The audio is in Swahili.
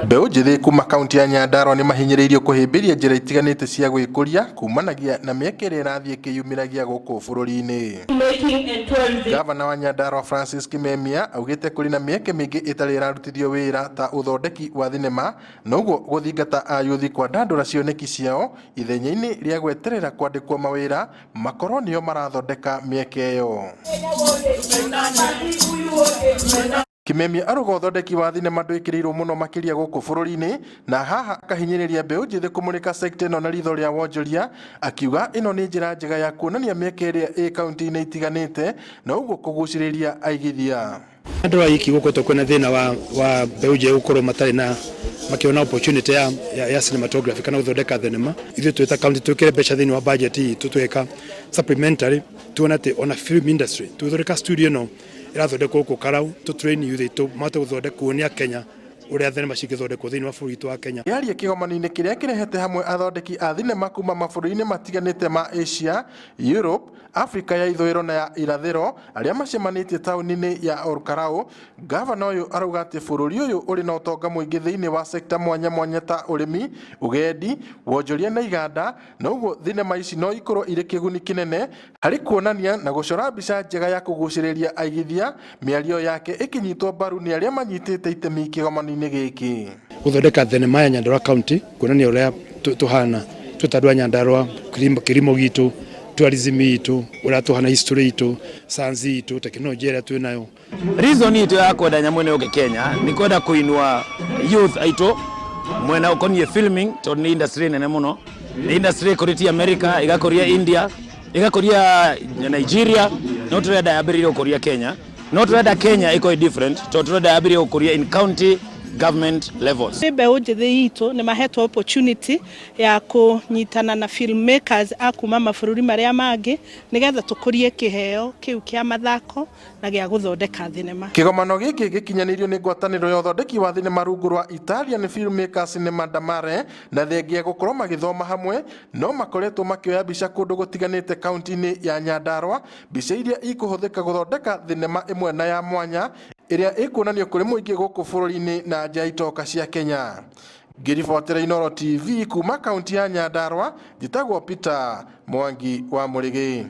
Mbeũ njĩthĩ kuma kaunti ya Nyandarua nĩ mahinyĩrĩirio kũhĩmbĩria njĩra itiganĩte cia gwĩkũria kumanagia na mĩeke ĩrĩa ĩrathiĩ kĩyumĩragia gũkũ bũrũri-inĩ. Gavana wa Nyandarua Francis Kimemia augĩte kũrĩ na mĩeke mĩingĩ ĩtarĩ ĩrarutithio wĩra ta ũthondeki wa thenema, na ũguo gũthingata ayuthi kwandandũra cioneki ciao ithenya-inĩ rĩa gweterera kwandĩkwo mawĩra makorwo nĩo marathondeka mĩeke ĩyo. Kimemia aruga uthondeki wa thenema ndwĩkĩrĩirwo mũno makĩria gũkũ bũrũri-inĩ, na haha akahinyĩrĩria mbeũ njĩthĩ kũmũrĩka sekta ĩno na ritho rĩa wonjoria, akiuga ĩno nĩ njĩra njega ya kuonania mĩeke ĩrĩa ĩ kaunti-inĩ itiganĩte na ũguo kũgucĩrĩria aigithia. Andũ aiki gũkũ kwĩna thĩna wa mbeũ njĩthĩ gũkorwo matarĩ na makiona opportunity ya cinematography kana gũthondeka thenema. Ithuĩ twĩta kaunti twĩkĩre mbeca thĩinĩ wa budget itũ twĩka supplementary tuona atĩ ona film industry tũthondeka studio no irathondekwo gũkũ Karau train youth itũ mate gũthondekwo nĩ Kenya ũrĩa thenema cigĩthondekwo thĩinĩ wa bũrũri wa Kenya. Yaria kĩgomano-inĩ kĩrĩa kĩrehete hamwe athondeki a thenema kuma mabũrũri-inĩ matiganĩte ma Asia, Europe, Afrika ya ithũĩro na ya irathĩro arĩa macemanĩtie taũni-inĩ ya Olkarau, gavana ũyũ arauga atĩ bũrũri ũyũ ũrĩ na ũtonga mũingĩ thĩinĩ wa sekta mwanya mwanya ta ũrĩmi, ũgendi, wonjoria na iganda, na ũguo thenema ici no ikorwo irĩ kĩguni kĩnene harĩ kuonania na gũcora mbica njega ya kũgucĩrĩria aigithia, mĩario yake ĩkĩnyitwo mbaru nĩ arĩa manyitĩte itemi kĩgomano-inĩ gĩkĩ. Gũthondeka thenema ya Nyandarua County kuonania ũrĩa tuhana twĩta Nyandarua, kĩrimo gitũ, tourism itũ, ũrĩa tuhana history itũ, science itũ, teknolojia ĩrĩa twĩ nayo. Reason itũ ya kwenda nyamũ ĩno gũkũ Kenya nĩ kwenda kuinua youth aitũ mwena ũkoniĩ filming, tondũ nĩ industry nene mũno. Nĩ industry ĩkũrĩtie America, ĩgakũria India, ĩgakũria Nigeria, no tũrenda yambĩrĩrie gũkũria Kenya. No tũrenda Kenya ĩkorwo different, tondũ tũrenda yambĩrĩrie gũkũria in county government levels. Mbeũ njĩthĩ itũ nĩ mahetwo opportunity ya kũnyitana na filmmakers a kuma mabũrũri marĩa mangĩ nĩgetha tũkũrie kĩheo kĩu kĩa mathako na gĩa gũthondeka thenema. Kĩgomano gĩkĩ gĩkinyanĩirio nĩ ngwatanĩro ya ũthondeki wa thenema rungu rwa Italian Filmmakers Cinema Damare, na thengia gũkorwo magĩthoma hamwe no makoretwo makĩoya mbica kũndũ gũtiganĩte kaunti-inĩ ya Nyandarua, mbica iria ikũhũthĩka gũthondeka thenema ĩmwe na ya mwanya ĩrĩa ĩkuonanio kũrĩ mũingĩ gũkũ bũrũri-inĩ na nja itoka cia Kenya. Ngĩribotera Inooro TV kuma kaunti ya Nyandarua, njĩtagwo Peter Mwangi wa Mũrĩgĩ.